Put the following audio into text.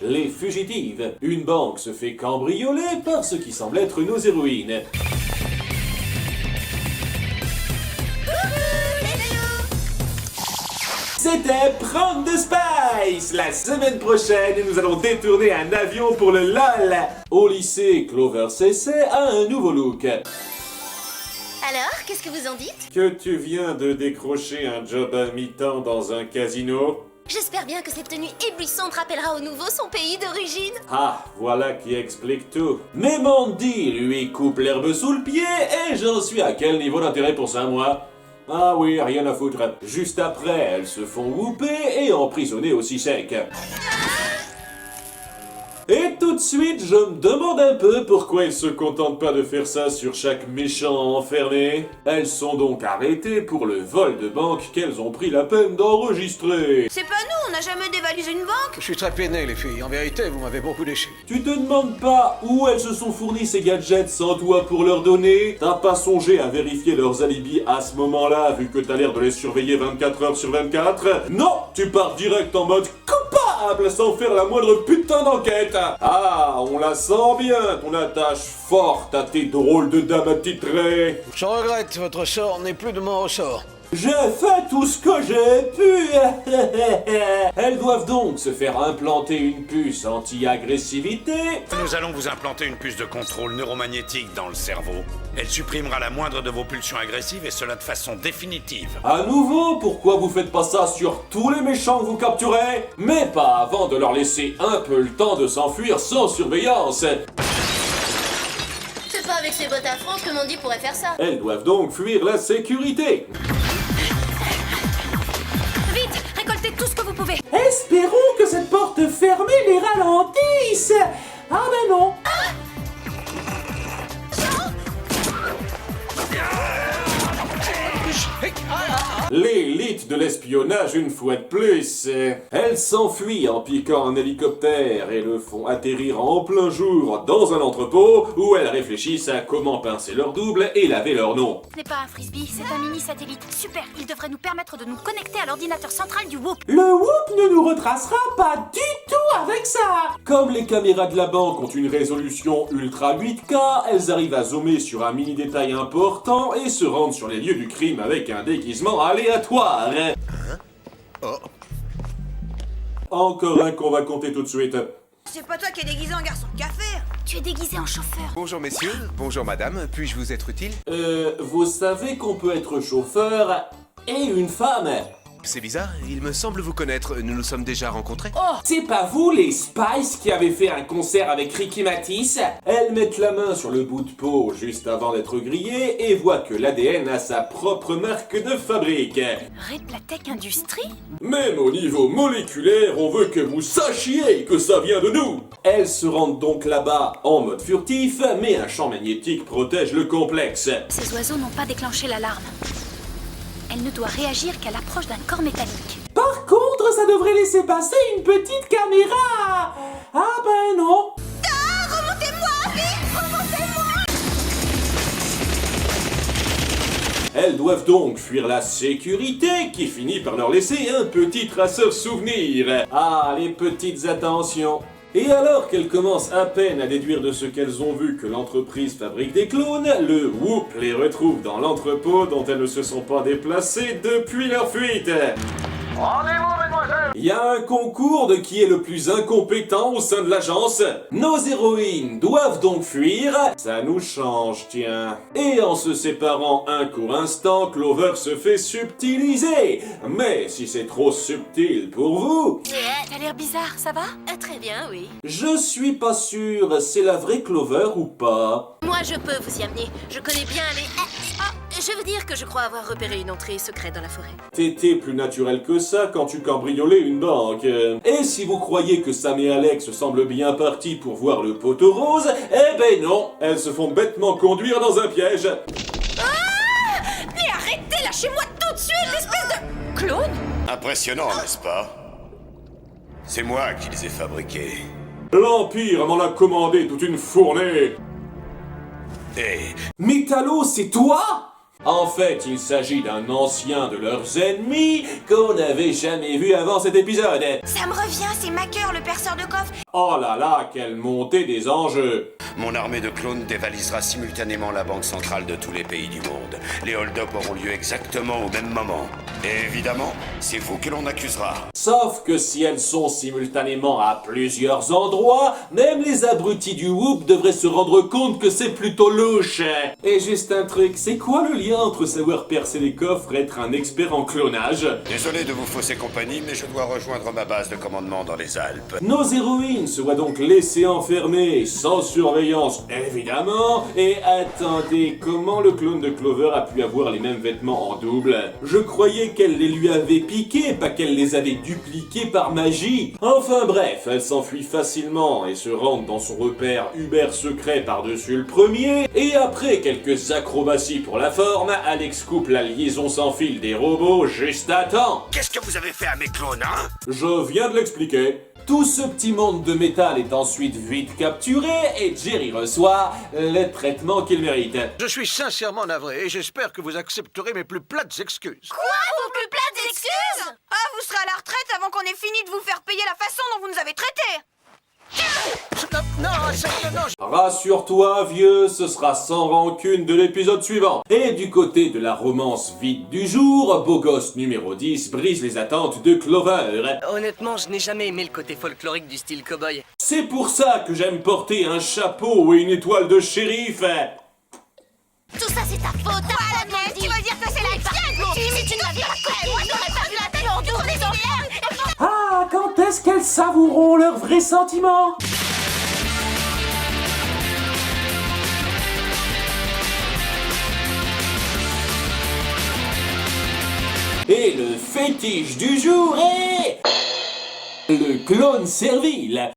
Les fugitives. Une banque se fait cambrioler par ce qui semble être nos héroïnes. C'était Prendre de Spice. La semaine prochaine, nous allons détourner un avion pour le LOL. Au lycée, Clover CC a un nouveau look. Alors, qu'est-ce que vous en dites? Que tu viens de décrocher un job à mi-temps dans un casino? J'espère bien que cette tenue éblouissante rappellera au nouveau son pays d'origine. Ah, voilà qui explique tout. Mais Mandy, lui, coupe l'herbe sous le pied et j'en suis à quel niveau d'intérêt pour ça, moi? Ah oui, rien à foutre. Juste après, elles se font whooper et emprisonner aussi sec. Et tout de suite, je me demande un peu pourquoi ils se contentent pas de faire ça sur chaque méchant enfermé. Elles sont donc arrêtées pour le vol de banque qu'elles ont pris la peine d'enregistrer. C'est pas nous, on n'a jamais dévalisé une banque. Je suis très peiné, les filles. En vérité, vous m'avez beaucoup déçu. Tu te demandes pas où elles se sont fournies ces gadgets sans toi pour leur donner? T'as pas songé à vérifier leurs alibis à ce moment-là, vu que t'as l'air de les surveiller 24 heures sur 24? Non, tu pars direct en mode coupable sans faire la moindre putain d'enquête. Ah, on la sent bien, ton attache forte à tes drôles de dames attitrées. Je regrette, votre sort n'est plus de mon ressort. J'ai fait tout ce que j'ai pu. Elles doivent donc se faire implanter une puce anti-agressivité. Nous allons vous implanter une puce de contrôle neuromagnétique dans le cerveau. Elle supprimera la moindre de vos pulsions agressives et cela de façon définitive. À nouveau, pourquoi vous faites pas ça sur tous les méchants que vous capturez? Mais pas avant de leur laisser un peu le temps de s'enfuir sans surveillance. C'est pas avec ses bottes à franges que Mandy pourrait faire ça. Elles doivent donc fuir la sécurité. Vite, récoltez tout ce que vous pouvez. Espérons que cette porte fermée les ralentisse. Ah ben non. L'élite de l'espionnage une fois de plus. Elles s'enfuient en piquant un hélicoptère et le font atterrir en plein jour dans un entrepôt où elles réfléchissent à comment pincer leur double et laver leur nom. Ce n'est pas un frisbee, c'est un mini-satellite. Super, il devrait nous permettre de nous connecter à l'ordinateur central du Whoop. Le Whoop ne nous retracera pas du tout avec ça. Comme les caméras de la banque ont une résolution ultra 8K, elles arrivent à zoomer sur un mini détail important et se rendent sur les lieux du crime avec un déguisement aléatoire. Encore un qu'on va compter tout de suite. C'est pas toi qui es déguisé en garçon de café. Tu es déguisé en chauffeur. Bonjour messieurs, bonjour madame, puis-je vous être utile? Vous savez qu'on peut être chauffeur et une femme? C'est bizarre, il me semble vous connaître, nous nous sommes déjà rencontrés. Oh, c'est pas vous les Spice qui avez fait un concert avec Ricky Matisse? Elles mettent la main sur le bout de peau juste avant d'être grillées et voient que l'ADN a sa propre marque de fabrique. Redplatech Industries? Même au niveau moléculaire, on veut que vous sachiez que ça vient de nous. Elles se rendent donc là-bas en mode furtif, mais un champ magnétique protège le complexe. Ces oiseaux n'ont pas déclenché l'alarme. Elle ne doit réagir qu'à l'approche d'un corps métallique. Par contre, ça devrait laisser passer une petite caméra. Ah ben non. Elles doivent donc fuir la sécurité qui finit par leur laisser un petit traceur souvenir. Ah, les petites attentions. Et alors qu'elles commencent à peine à déduire de ce qu'elles ont vu que l'entreprise fabrique des clones, le Whoop les retrouve dans l'entrepôt dont elles ne se sont pas déplacées depuis leur fuite. Rendez-vous, mademoiselle! Il y a un concours de qui est le plus incompétent au sein de l'agence. Nos héroïnes doivent donc fuir. Ça nous change, tiens. Et en se séparant un court instant, Clover se fait subtiliser. Mais si c'est trop subtil pour vous, T'as l'air bizarre, ça va? Très bien, oui. je suis pas sûr, c'est la vraie Clover ou pas. Moi, je peux vous y amener. Je connais bien les... je veux dire que je crois avoir repéré une entrée secrète dans la forêt. T'étais plus naturel que ça quand tu cambriolais une banque. Et si vous croyez que Sam et Alex semblent bien partis pour voir le poteau rose, eh ben non, elles se font bêtement conduire dans un piège. Mais arrêtez, lâchez-moi tout de suite, espèce de... Clone? Impressionnant, n'est-ce pas? C'est moi qui les ai fabriqués. L'Empire m'en a commandé toute une fournée. Et Métallo, c'est toi? En fait, il s'agit d'un ancien de leurs ennemis qu'on n'avait jamais vu avant cet épisode. Ça me revient, c'est Macker, le perceur de coffre. Oh là là, quelle montée des enjeux! Mon armée de clones dévalisera simultanément la banque centrale de tous les pays du monde. Les hold-up auront lieu exactement au même moment. Et évidemment, c'est vous que l'on accusera. Sauf que si elles sont simultanément à plusieurs endroits, même les abrutis du Whoop devraient se rendre compte que c'est plutôt louche. Et juste un truc, c'est quoi le lien entre savoir percer les coffres et être un expert en clonage? Désolé de vous fausser compagnie, mais je dois rejoindre ma base de commandement dans les Alpes. Nos héroïnes se voient donc laissées enfermées, sans surveillance évidemment. Et attendez, comment le clone de Clover a pu avoir les mêmes vêtements en double? Je croyais qu'elle les lui avait piqués, pas qu'elle les avait dupliqués par magie. Enfin bref, elle s'enfuit facilement et se rend dans son repère Uber secret par-dessus le premier. Et après quelques acrobaties pour la forme, Alex coupe la liaison sans fil des robots juste à temps. Qu'est-ce que vous avez fait à mes clones, hein? Je viens de l'expliquer. Tout ce petit monde de métal est ensuite vite capturé et Jerry reçoit le traitement qu'il mérite. Je suis sincèrement navré et j'espère que vous accepterez mes plus plates excuses. Quoi, vos plus plates excuses? Ah, vous serez à la retraite avant qu'on ait fini de vous faire payer la façon dont vous nous avez traités. Non, Rassure-toi, vieux, ce sera sans rancune de l'épisode suivant. Et du côté de la romance vide du jour, beau gosse numéro 10 brise les attentes de Clover. Honnêtement, je n'ai jamais aimé le côté folklorique du style cow-boy. C'est pour ça que j'aime porter un chapeau et une étoile de shérif. Tout ça, c'est ta faute, t'as pas Tu veux dire que c'est la tienne? Si tu n'avais pas connu, moi, j'aurais pas vu la tête en tour des enfers. Ah, quand est-ce qu'elles savoureront leurs vrais sentiments? Et le fétiche du jour est... le clone servile.